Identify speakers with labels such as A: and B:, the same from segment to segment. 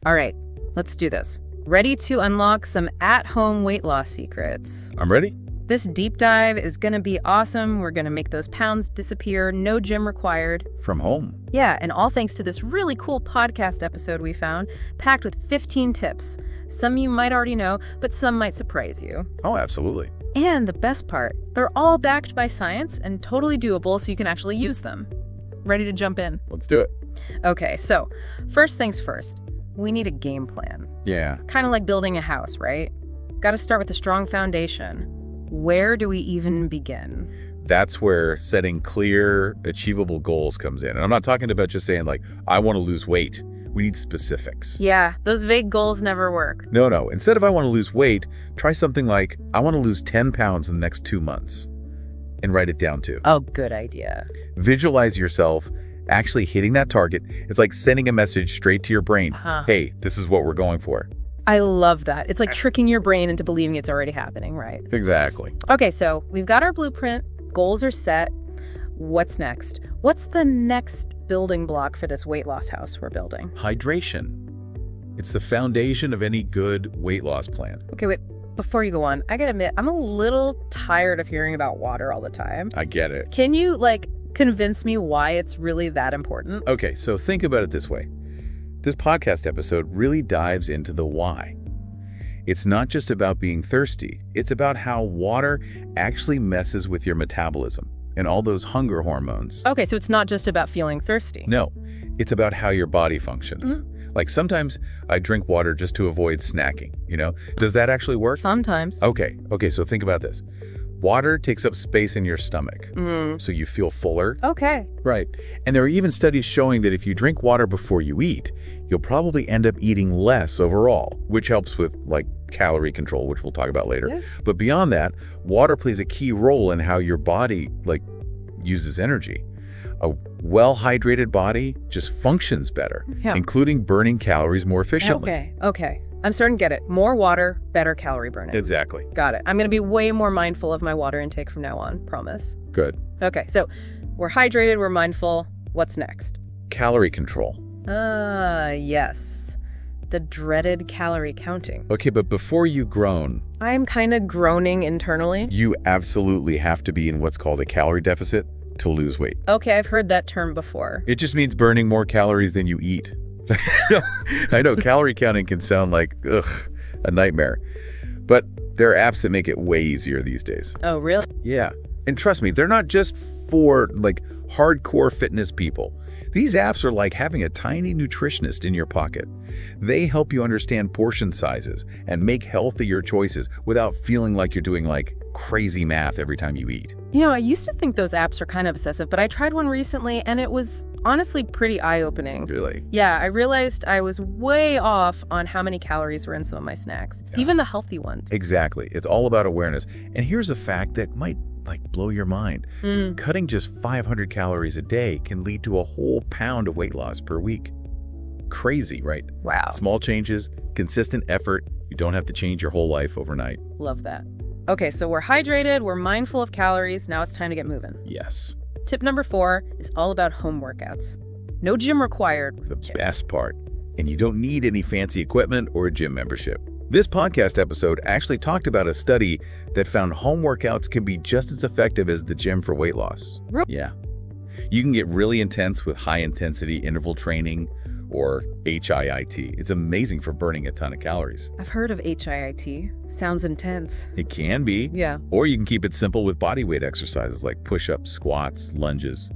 A: All right, let's do this. Ready to unlock some at-home weight loss secrets?
B: I'm ready.
A: This deep dive is going to be awesome. We're going to make those pounds disappear. No gym required.
B: From home.
A: Yeah, and all thanks to this really cool podcast episode we found, packed with 15 tips. Some you might already know, but some might surprise you.
B: Oh, absolutely.
A: And the best part, they're all backed by science and totally doable so you can actually use them. Ready to jump in?
B: Let's do it.
A: Okay, so first things first, we need a game plan.
B: Yeah.
A: Kind of like building a house, right? Got to start with a strong foundation. Where do we even begin?
B: That's where setting clear, achievable goals comes in. And I'm not talking about just saying like, I want to lose weight. We need specifics.
A: Yeah, those vague goals never work.
B: No. Instead of I want to lose weight, try something like, I want to lose 10 pounds in the next 2 months. And write it down too.
A: Oh, good idea.
B: Visualize yourself actually hitting that target. It's like sending a message straight to your brain. Hey, this is what we're going for.
A: I love that. It's like tricking your brain into believing it's already happening, right?
B: Exactly.
A: Okay, so we've got our blueprint. Goals are set. What's next? What's the next building block for this weight loss house we're building?
B: Hydration. It's the foundation of any good weight loss plan.
A: Okay, wait. Before you go on, I gotta admit, I'm a little tired of hearing about water all the time.
B: I get it.
A: Can you, convince me why it's really that important?
B: Okay, so think about it this way. This podcast episode really dives into the why. It's not just about being thirsty. It's about how water actually messes with your metabolism and all those hunger hormones.
A: Okay, so it's not just about feeling thirsty.
B: No, it's about how your body functions.
A: Mm-hmm.
B: Like sometimes I drink water just to avoid snacking, Does that actually work?
A: Sometimes.
B: Okay, so think about this. Water takes up space in your stomach, so you feel fuller.
A: Okay.
B: Right. And there are even studies showing that if you drink water before you eat, you'll probably end up eating less overall, which helps with calorie control, which we'll talk about later.
A: Yeah.
B: But beyond that, water plays a key role in how your body uses energy. A well-hydrated body just functions better, including burning calories more efficiently.
A: Okay. I'm starting to get it. More water, better calorie burning.
B: Exactly.
A: Got it. I'm going to be way more mindful of my water intake from now on. Promise.
B: Good.
A: Okay, so we're hydrated, we're mindful. What's next?
B: Calorie control.
A: Yes. The dreaded calorie counting.
B: Okay, but before you groan,
A: I'm kind of groaning internally.
B: you absolutely have to be in what's called a calorie deficit to lose weight.
A: Okay, I've heard that term before.
B: It just means burning more calories than you eat. I know calorie counting can sound like, a nightmare. But there are apps that make it way easier these days.
A: Oh, really?
B: Yeah. And trust me, they're not just for hardcore fitness people. These apps are like having a tiny nutritionist in your pocket. They help you understand portion sizes and make healthier choices without feeling like you're doing crazy math every time you eat.
A: I used to think those apps are kind of obsessive, but I tried one recently and it was honestly pretty eye-opening.
B: Really?
A: Yeah, I realized I was way off on how many calories were in some of my snacks, even the healthy ones.
B: Exactly. It's all about awareness. And here's a fact that might blow your mind. Cutting just 500 calories a day can lead to a whole pound of weight loss per week. Crazy, right?
A: Wow.
B: Small changes, consistent effort. You don't have to change your whole life overnight.
A: Love that. Okay, so we're hydrated, we're mindful of calories. Now it's time to get moving.
B: Yes.
A: Tip number 4 is all about home workouts. No gym required.
B: The best part. And you don't need any fancy equipment or a gym membership. This podcast episode actually talked about a study that found home workouts can be just as effective as the gym for weight loss.
A: Really?
B: Yeah. You can get really intense with high-intensity interval training or HIIT. It's amazing for burning a ton of calories.
A: I've heard of HIIT. Sounds intense.
B: It can be.
A: Yeah.
B: Or you can keep it simple with body weight exercises like push-ups, squats, lunges.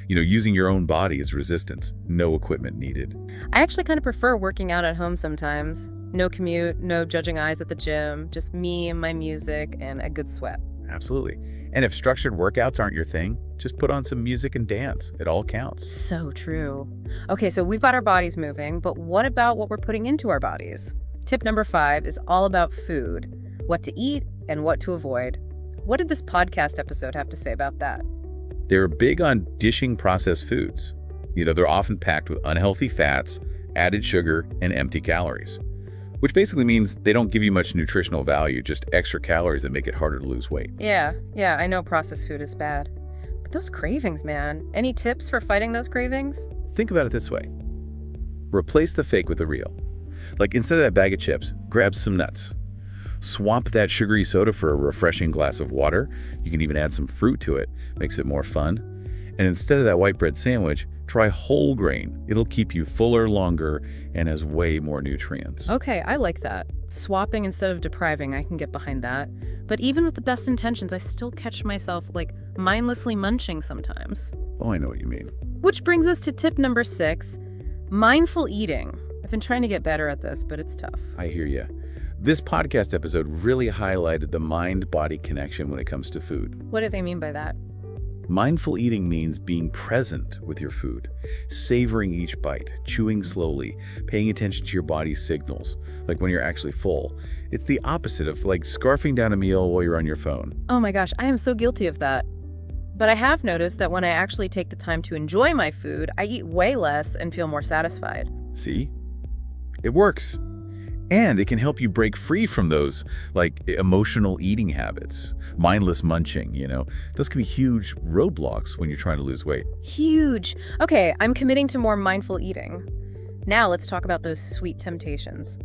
B: Using your own body as resistance. No equipment needed.
A: I actually kind of prefer working out at home sometimes. No commute, no judging eyes at the gym, just me and my music and a good sweat.
B: Absolutely. And if structured workouts aren't your thing, just put on some music and dance. It all counts.
A: So true. Okay, so we've got our bodies moving, but what about what we're putting into our bodies? Tip number 5 is all about food, what to eat and what to avoid. What did this podcast episode have to say about that?
B: They're big on dishing processed foods. They're often packed with unhealthy fats, added sugar, and empty calories, which basically means they don't give you much nutritional value, just extra calories that make it harder to lose weight.
A: Yeah, I know processed food is bad. But those cravings, man. Any tips for fighting those cravings?
B: Think about it this way. Replace the fake with the real. Like instead of that bag of chips, grab some nuts. Swap that sugary soda for a refreshing glass of water. You can even add some fruit to it. Makes it more fun. And instead of that white bread sandwich, try whole grain. It'll keep you fuller longer and has way more nutrients.
A: Okay, I like that. Swapping instead of depriving, I can get behind that. But even with the best intentions, I still catch myself, mindlessly munching sometimes.
B: Oh, I know what you mean.
A: Which brings us to tip number 6, mindful eating. I've been trying to get better at this, but it's tough.
B: I hear you. This podcast episode really highlighted the mind-body connection when it comes to food.
A: What do they mean by that?
B: Mindful eating means being present with your food, savoring each bite, chewing slowly, paying attention to your body's signals, like when you're actually full. It's the opposite of scarfing down a meal while you're on your phone.
A: Oh my gosh, I am so guilty of that. But I have noticed that when I actually take the time to enjoy my food, I eat way less and feel more satisfied.
B: See? It works. And it can help you break free from those, emotional eating habits, mindless munching, Those can be huge roadblocks when you're trying to lose weight.
A: Huge. Okay, I'm committing to more mindful eating. Now let's talk about those sweet temptations.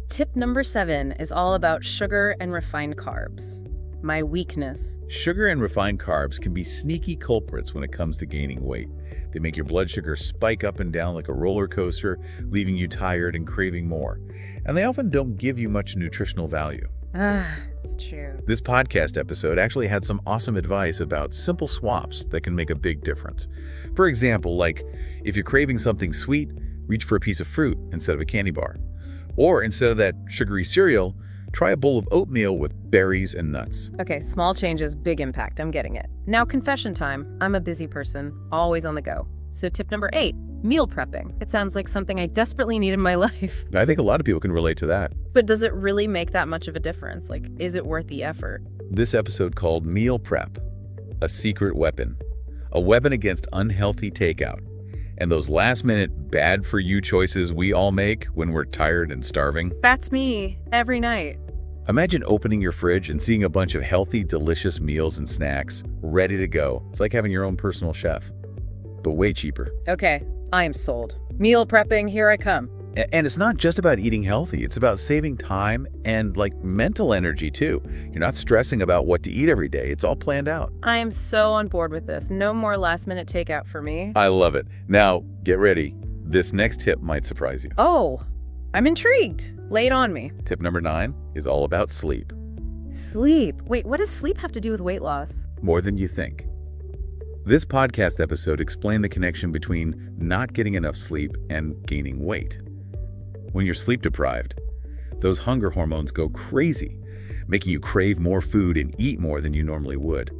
A: Tip number 7 is all about sugar and refined carbs. My weakness.
B: Sugar and refined carbs can be sneaky culprits when it comes to gaining weight. They make your blood sugar spike up and down like a roller coaster, leaving you tired and craving more. And they often don't give you much nutritional value.
A: It's true.
B: This podcast episode actually had some awesome advice about simple swaps that can make a big difference. For example, if you're craving something sweet, reach for a piece of fruit instead of a candy bar. Or instead of that sugary cereal, try a bowl of oatmeal with berries and nuts.
A: Okay, small changes, big impact. I'm getting it. Now, confession time. I'm a busy person, always on the go. So tip number 8, meal prepping. It sounds like something I desperately need in my life.
B: I think a lot of people can relate to that.
A: But does it really make that much of a difference? Is it worth the effort?
B: This episode called Meal Prep, a secret weapon. A weapon against unhealthy takeout. And those last-minute bad-for-you choices we all make when we're tired and starving.
A: That's me, every night.
B: Imagine opening your fridge and seeing a bunch of healthy, delicious meals and snacks ready to go. It's like having your own personal chef, but way cheaper.
A: Okay, I am sold. Meal prepping, here I come.
B: And it's not just about eating healthy. It's about saving time and mental energy too. You're not stressing about what to eat every day. It's all planned out.
A: I am so on board with this. No more last-minute takeout for me.
B: I love it. Now, get ready. This next tip might surprise you.
A: Oh, I'm intrigued. Lay it on me.
B: Tip number 9 is all about sleep.
A: Sleep. Wait, what does sleep have to do with weight loss?
B: More than you think. This podcast episode explained the connection between not getting enough sleep and gaining weight. When you're sleep deprived, those hunger hormones go crazy, making you crave more food and eat more than you normally would.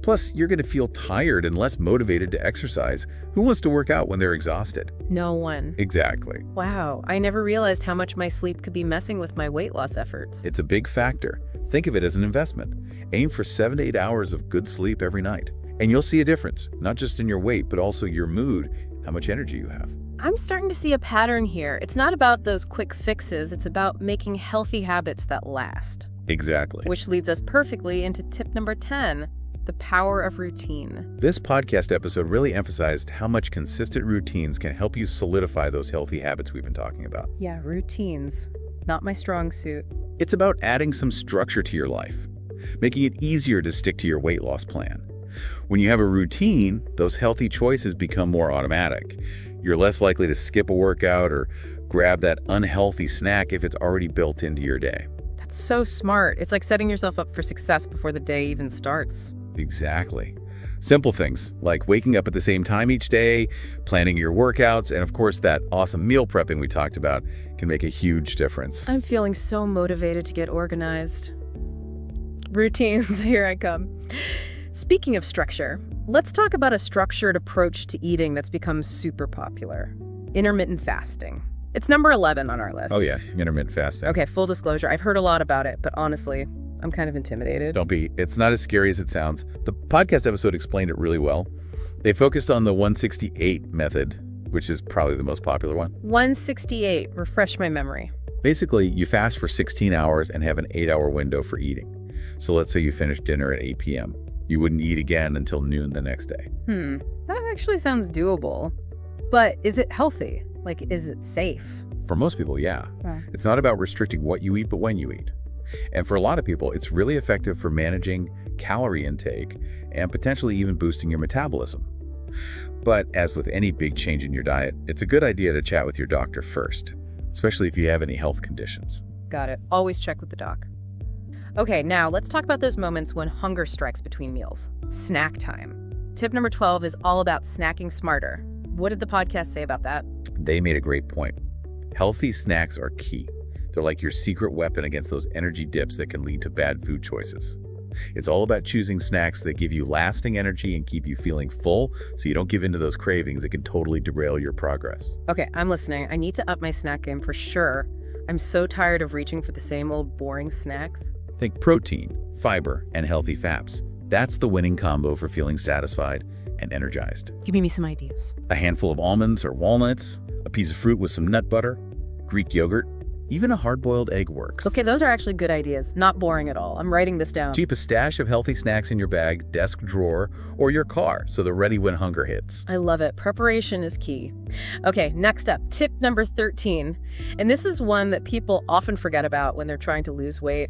B: Plus, you're going to feel tired and less motivated to exercise. Who wants to work out when they're exhausted?
A: No one.
B: Exactly.
A: Wow, I never realized how much my sleep could be messing with my weight loss efforts.
B: It's a big factor. Think of it as an investment. Aim for 7 to 8 hours of good sleep every night. And you'll see a difference, not just in your weight, but also your mood, how much energy you have.
A: I'm starting to see a pattern here. It's not about those quick fixes. It's about making healthy habits that last.
B: Exactly.
A: Which leads us perfectly into tip number 10, the power of routine.
B: This podcast episode really emphasized how much consistent routines can help you solidify those healthy habits we've been talking about.
A: Yeah, routines. Not my strong suit.
B: It's about adding some structure to your life, making it easier to stick to your weight loss plan. When you have a routine, those healthy choices become more automatic. You're less likely to skip a workout or grab that unhealthy snack if it's already built into your day.
A: That's so smart. It's like setting yourself up for success before the day even starts.
B: Exactly. Simple things like waking up at the same time each day, planning your workouts, and of course that awesome meal prepping we talked about can make a huge difference.
A: I'm feeling so motivated to get organized. Routines, here I come. Speaking of structure, let's talk about a structured approach to eating that's become super popular. Intermittent fasting. It's number 11 on our list.
B: Oh yeah, intermittent fasting.
A: Okay, full disclosure, I've heard a lot about it, but honestly, I'm kind of intimidated.
B: Don't be. It's not as scary as it sounds. The podcast episode explained it really well. They focused on the 168 method, which is probably the most popular one.
A: 168, refresh my memory.
B: Basically, you fast for 16 hours and have an 8-hour window for eating. So let's say you finish dinner at 8 p.m. You wouldn't eat again until noon the next day.
A: That actually sounds doable. But is it healthy? Is it safe?
B: For most people, yeah.
A: Wow.
B: It's not about restricting what you eat, but when you eat. And for a lot of people, it's really effective for managing calorie intake and potentially even boosting your metabolism. But as with any big change in your diet, it's a good idea to chat with your doctor first, especially if you have any health conditions.
A: Got it. Always check with the doc. Okay, now let's talk about those moments when hunger strikes between meals. Snack time. Tip number 12 is all about snacking smarter. What did the podcast say about that?
B: They made a great point. Healthy snacks are key. They're like your secret weapon against those energy dips that can lead to bad food choices. It's all about choosing snacks that give you lasting energy and keep you feeling full so you don't give in to those cravings that can totally derail your progress.
A: Okay, I'm listening. I need to up my snack game for sure. I'm so tired of reaching for the same old boring snacks.
B: Think protein, fiber, and healthy fats. That's the winning combo for feeling satisfied and energized.
A: Give me some ideas.
B: A handful of almonds or walnuts, a piece of fruit with some nut butter, Greek yogurt, even a hard-boiled egg works.
A: Okay, those are actually good ideas. Not boring at all. I'm writing this down.
B: Keep a stash of healthy snacks in your bag, desk drawer, or your car so they're ready when hunger hits.
A: I love it. Preparation is key. Okay, next up, tip number 13. And this is one that people often forget about when they're trying to lose weight.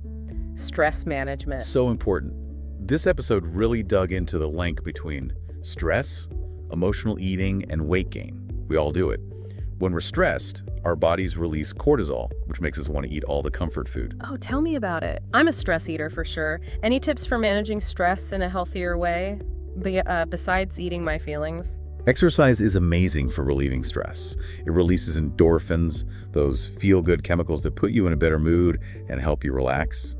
A: Stress management.
B: So important. This episode really dug into the link between stress, emotional eating, and weight gain. We all do it. When we're stressed, our bodies release cortisol, which makes us want to eat all the comfort food.
A: Oh, tell me about it. I'm a stress eater for sure. Any tips for managing stress in a healthier way, besides eating my feelings?
B: Exercise is amazing for relieving stress. It releases endorphins, those feel-good chemicals that put you in a better mood and help you relax.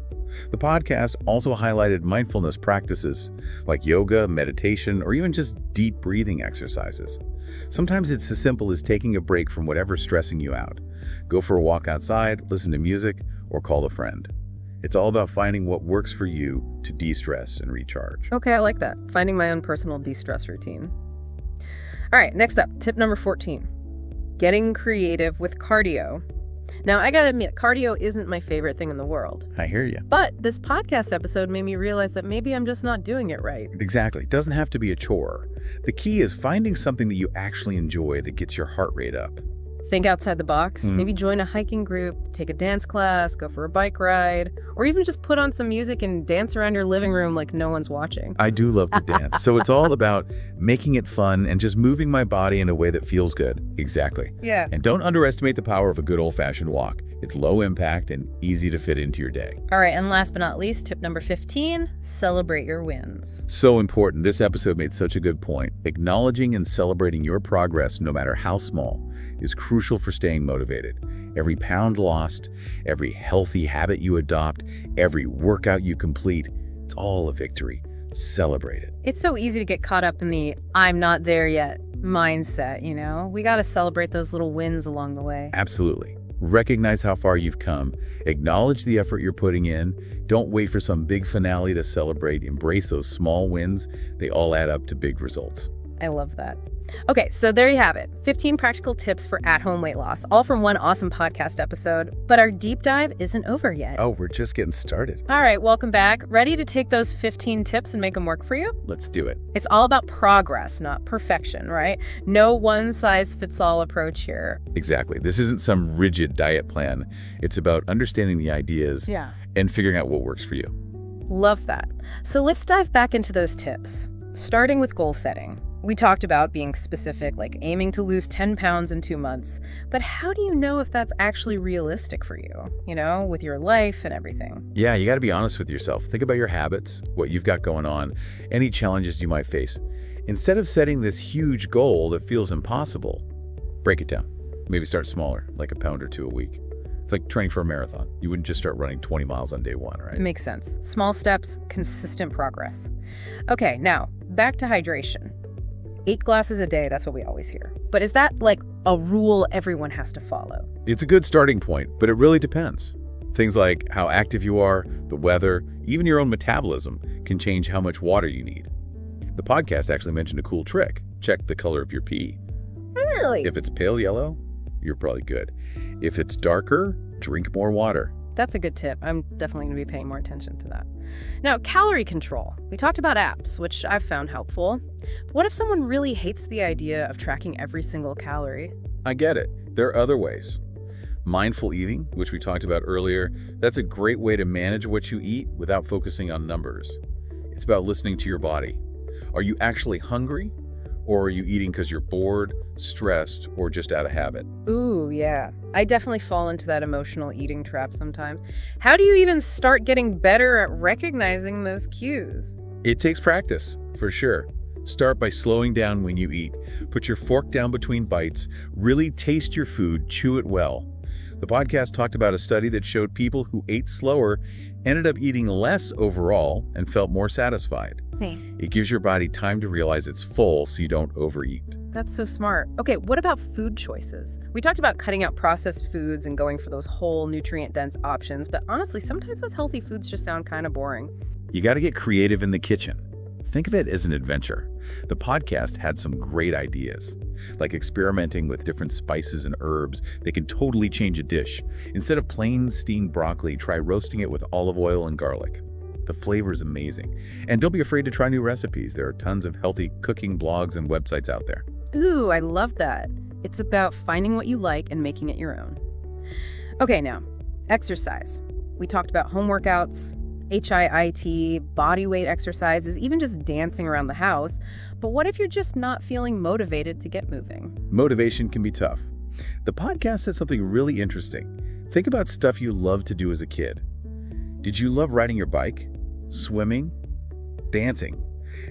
B: The podcast also highlighted mindfulness practices like yoga, meditation, or even just deep breathing exercises. Sometimes it's as simple as taking a break from whatever's stressing you out. Go for a walk outside, listen to music, or call a friend. It's all about finding what works for you to de-stress and recharge.
A: Okay, I like that. Finding my own personal de-stress routine. All right, next up, tip number 14. Getting creative with cardio. Now, I gotta admit, cardio isn't my favorite thing in the world.
B: I hear you.
A: But this podcast episode made me realize that maybe I'm just not doing it right.
B: Exactly. It doesn't have to be a chore. The key is finding something that you actually enjoy that gets your heart rate up.
A: Think outside the box. Maybe join a hiking group, take a dance class, go for a bike ride, or even just put on some music and dance around your living room like no one's watching.
B: I do love to dance. So it's all about making it fun and just moving my body in a way that feels good. Exactly.
A: Yeah.
B: And don't underestimate the power of a good old-fashioned walk. It's low impact and easy to fit into your day.
A: All right, and last but not least, tip number 15, celebrate your wins.
B: So important. This episode made such a good point. Acknowledging and celebrating your progress, no matter how small, is crucial for staying motivated. Every pound lost, every healthy habit you adopt, every workout you complete, it's all a victory. Celebrate it.
A: It's so easy to get caught up in the I'm not there yet mindset, you know? We got to celebrate those little wins along the way.
B: Absolutely. Recognize how far you've come. Acknowledge the effort you're putting in. Don't wait for some big finale to celebrate. Embrace those small wins. They all add up to big results.
A: I love that. Okay, so there you have it. 15 practical tips for at-home weight loss, all from one awesome podcast episode. But our deep dive isn't over yet.
B: Oh, we're just getting started.
A: All right, welcome back. Ready to take those 15 tips and make them work for you?
B: Let's do it.
A: It's all about progress, not perfection, right? No one-size-fits-all approach here.
B: Exactly. This isn't some rigid diet plan. It's about understanding the ideas and figuring out what works for you.
A: Love that. So let's dive back into those tips, starting with goal setting. We talked about being specific, like aiming to lose 10 pounds in 2 months. But how do you know if that's actually realistic for you, you know, with your life and everything?
B: Yeah, you got to be honest with yourself. Think about your habits, what you've got going on, any challenges you might face. Instead of setting this huge goal that feels impossible, break it down. Maybe start smaller, like a pound or 2 a week. It's like training for a marathon. You wouldn't just start running 20 miles on day one, right?
A: It makes sense. Small steps, consistent progress. Okay, now back to hydration. 8 glasses a day, that's what we always hear. But is that like a rule everyone has to follow?
B: It's a good starting point, but it really depends. Things like how active you are, the weather, even your own metabolism can change how much water you need. The podcast actually mentioned a cool trick. Check the color of your pee.
A: Really?
B: If it's pale yellow, you're probably good. If it's darker, drink more water.
A: That's a good tip. I'm definitely going to be paying more attention to that. Now, calorie control. We talked about apps, which I've found helpful. But what if someone really hates the idea of tracking every single calorie?
B: I get it. There are other ways. Mindful eating, which we talked about earlier, that's a great way to manage what you eat without focusing on numbers. It's about listening to your body. Are you actually hungry? Or are you eating because you're bored, stressed, or just out of habit?
A: Ooh, yeah. I definitely fall into that emotional eating trap sometimes. How do you even start getting better at recognizing those cues?
B: It takes practice, for sure. Start by slowing down when you eat. Put your fork down between bites. Really taste your food. Chew it well. The podcast talked about a study that showed people who ate slower ended up eating less overall and felt more satisfied.
A: Hey.
B: It gives your body time to realize it's full so you don't overeat.
A: That's so smart. Okay, what about food choices? We talked about cutting out processed foods and going for those whole nutrient-dense options, but honestly, sometimes those healthy foods just sound kind of boring.
B: You got to get creative in the kitchen. Think of it as an adventure. The podcast had some great ideas, like experimenting with different spices and herbs that can totally change a dish. Instead of plain steamed broccoli, try roasting it with olive oil and garlic. The flavor is amazing. And don't be afraid to try new recipes. There are tons of healthy cooking blogs and websites out there.
A: Ooh, I love that. It's about finding what you like and making it your own. Okay, now, exercise. We talked about home workouts, HIIT, body weight exercises, even just dancing around the house. But what if you're just not feeling motivated to get moving?
B: Motivation can be tough. The podcast said something really interesting. Think about stuff you loved to do as a kid. Did you love riding your bike, swimming, dancing?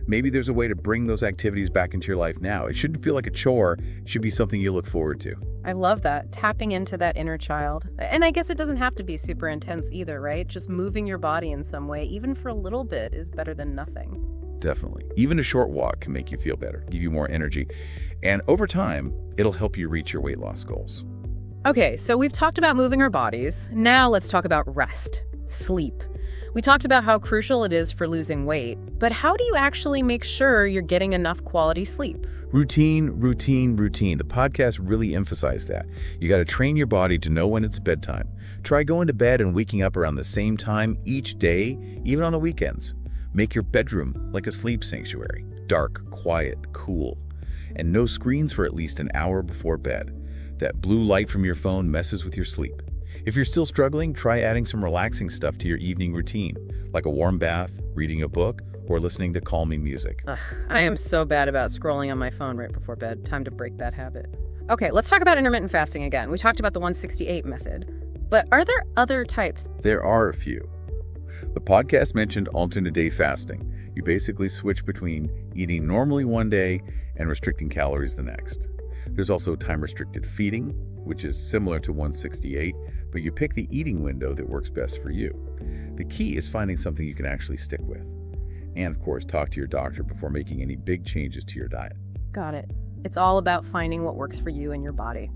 B: Maybe there's a way to bring those activities back into your life now. It shouldn't feel like a chore. It should be something you look forward to.
A: I love that, tapping into that inner child. And I guess it doesn't have to be super intense either, right? Just moving your body in some way, even for a little bit, is better than nothing.
B: Definitely. Even a short walk can make you feel better, give you more energy. And over time, it'll help you reach your weight loss goals.
A: Okay, so we've talked about moving our bodies. Now let's talk about rest, sleep. We talked about how crucial it is for losing weight, but how do you actually make sure you're getting enough quality sleep?
B: Routine, routine, routine. The podcast really emphasized that. You got to train your body to know when it's bedtime. Try going to bed and waking up around the same time each day, even on the weekends. Make your bedroom like a sleep sanctuary. Dark, quiet, cool. And no screens for at least an hour before bed. That blue light from your phone messes with your sleep. If you're still struggling, try adding some relaxing stuff to your evening routine, like a warm bath, reading a book, or listening to calming music.
A: I am so bad about scrolling on my phone right before bed. Time to break that habit. Okay, let's talk about intermittent fasting again. We talked about the 168 method, but are there other types?
B: There are a few. The podcast mentioned alternate day fasting. You basically switch between eating normally one day and restricting calories the next. There's also time-restricted feeding, which is similar to 168, but you pick the eating window that works best for you. The key is finding something you can actually stick with. And of course, talk to your doctor before making any big changes to your diet.
A: Got it. It's all about finding what works for you and your body.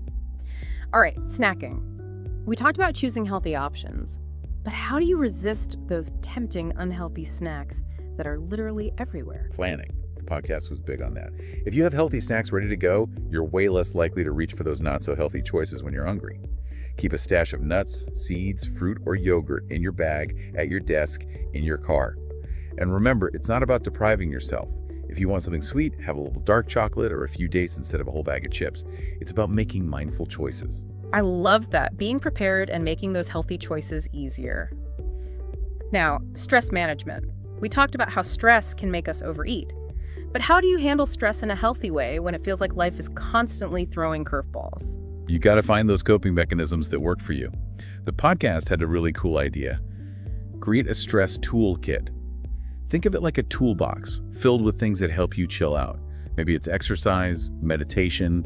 A: All right, snacking. We talked about choosing healthy options, but how do you resist those tempting, unhealthy snacks that are literally everywhere?
B: Planning. The podcast was big on that. If you have healthy snacks ready to go, you're way less likely to reach for those not-so-healthy choices when you're hungry. Keep a stash of nuts, seeds, fruit, or yogurt in your bag, at your desk, in your car. And remember, it's not about depriving yourself. If you want something sweet, have a little dark chocolate or a few dates instead of a whole bag of chips. It's about making mindful choices.
A: I love that, being prepared and making those healthy choices easier. Now, stress management. We talked about how stress can make us overeat. But how do you handle stress in a healthy way when it feels like life is constantly throwing curveballs?
B: You got to find those coping mechanisms that work for you. The podcast had a really cool idea. Create a stress toolkit. Think of it like a toolbox filled with things that help you chill out. Maybe it's exercise, meditation,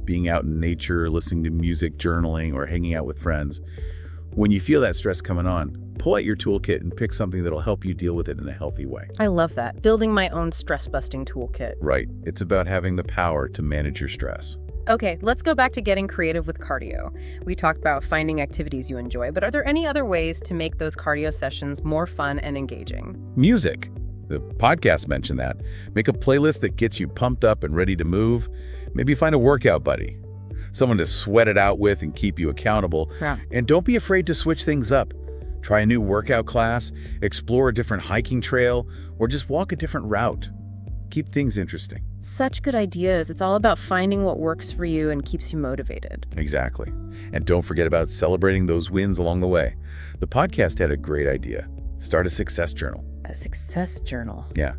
B: being out in nature, listening to music, journaling, or hanging out with friends. When you feel that stress coming on, pull out your toolkit and pick something that'll help you deal with it in a healthy way.
A: I love that. Building my own stress-busting toolkit.
B: Right. It's about having the power to manage your stress.
A: Okay, let's go back to getting creative with cardio. We talked about finding activities you enjoy, but are there any other ways to make those cardio sessions more fun and engaging?
B: Music. The podcast mentioned that. Make a playlist that gets you pumped up and ready to move. Maybe find a workout buddy. Someone to sweat it out with and keep you accountable.
A: Yeah.
B: And don't be afraid to switch things up. Try a new workout class, explore a different hiking trail, or just walk a different route. keep things interesting.
A: Such good ideas. It's all about finding what works for you and keeps you motivated.
B: Exactly. And don't forget about celebrating those wins along the way. The podcast had a great idea. Start a success journal.
A: A success journal.
B: Yeah.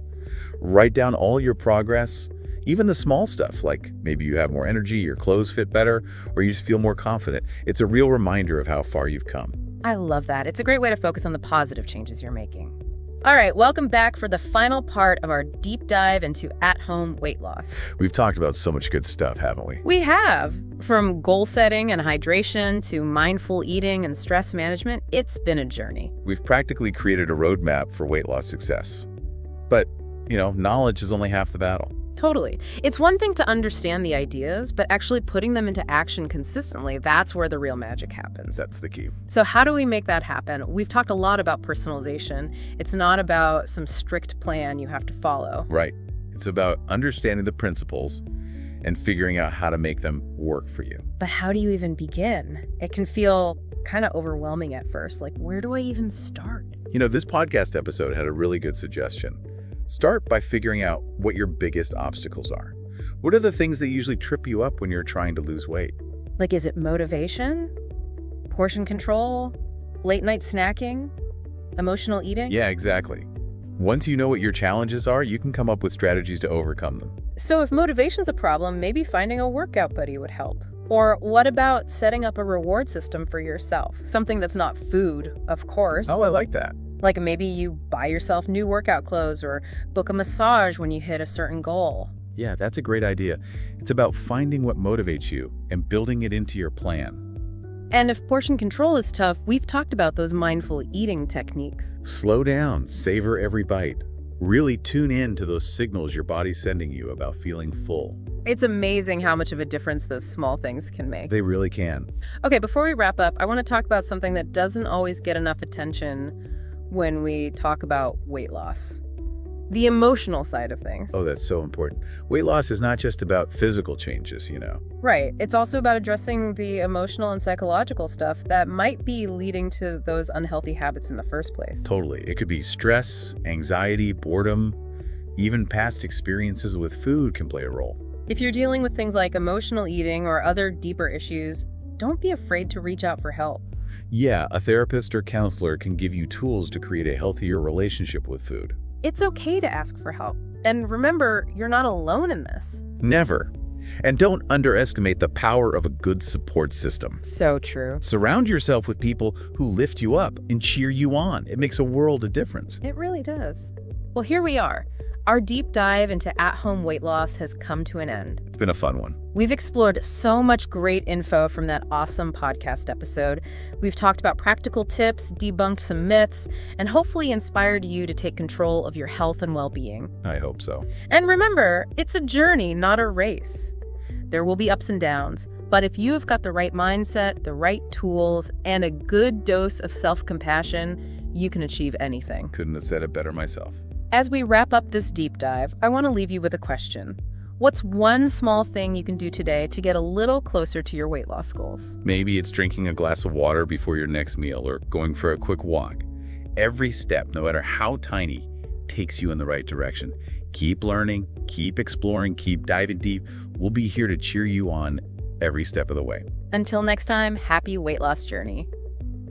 B: Write down all your progress, even the small stuff, like maybe you have more energy, your clothes fit better, or you just feel more confident. It's a real reminder of how far you've come.
A: I love that. It's a great way to focus on the positive changes you're making. All right, welcome back for the final part of our deep dive into at-home weight loss.
B: We've talked about so much good stuff, haven't we?
A: We have. From goal setting and hydration to mindful eating and stress management, it's been a journey.
B: We've practically created a roadmap for weight loss success. But, knowledge is only half the battle.
A: Totally. It's one thing to understand the ideas, but actually putting them into action consistently, that's where the real magic happens.
B: That's the key.
A: So how do we make that happen? We've talked a lot about personalization. It's not about some strict plan you have to follow.
B: Right. It's about understanding the principles and figuring out how to make them work for you.
A: But how do you even begin? It can feel kind of overwhelming at first. Like, where do I even start?
B: This podcast episode had a really good suggestion. Start by figuring out what your biggest obstacles are. What are the things that usually trip you up when you're trying to lose weight?
A: Like, is it motivation? Portion control? Late night snacking? Emotional eating?
B: Yeah, exactly. Once you know what your challenges are, you can come up with strategies to overcome them.
A: So if motivation's a problem, maybe finding a workout buddy would help. Or what about setting up a reward system for yourself? Something that's not food, of course.
B: Oh, I like that.
A: Like maybe you buy yourself new workout clothes or book a massage when you hit a certain goal.
B: Yeah, that's a great idea. It's about finding what motivates you and building it into your plan.
A: And if portion control is tough, we've talked about those mindful eating techniques.
B: Slow down, savor every bite. Really tune in to those signals your body's sending you about feeling full.
A: It's amazing how much of a difference those small things can make.
B: They really can.
A: Okay, before we wrap up, I want to talk about something that doesn't always get enough attention when we talk about weight loss. The emotional side of things.
B: Oh, that's so important. Weight loss is not just about physical changes,
A: Right. It's also about addressing the emotional and psychological stuff that might be leading to those unhealthy habits in the first place.
B: Totally. It could be stress, anxiety, boredom, even past experiences with food can play a role.
A: If you're dealing with things like emotional eating or other deeper issues, don't be afraid to reach out for help.
B: Yeah, a therapist or counselor can give you tools to create a healthier relationship with food.
A: It's okay to ask for help. And remember, you're not alone in this.
B: Never. And don't underestimate the power of a good support system.
A: So true.
B: Surround yourself with people who lift you up and cheer you on. It makes a world of difference.
A: It really does. Well, here we are. Our deep dive into at-home weight loss has come to an end.
B: It's been a fun one.
A: We've explored so much great info from that awesome podcast episode. We've talked about practical tips, debunked some myths, and hopefully inspired you to take control of your health and well-being.
B: I hope so.
A: And remember, it's a journey, not a race. There will be ups and downs, but if you have got the right mindset, the right tools, and a good dose of self-compassion, you can achieve anything.
B: Couldn't have said it better myself.
A: As we wrap up this deep dive, I want to leave you with a question. What's one small thing you can do today to get a little closer to your weight loss goals?
B: Maybe it's drinking a glass of water before your next meal or going for a quick walk. Every step, no matter how tiny, takes you in the right direction. Keep learning, keep exploring, keep diving deep. We'll be here to cheer you on every step of the way.
A: Until next time, happy weight loss journey.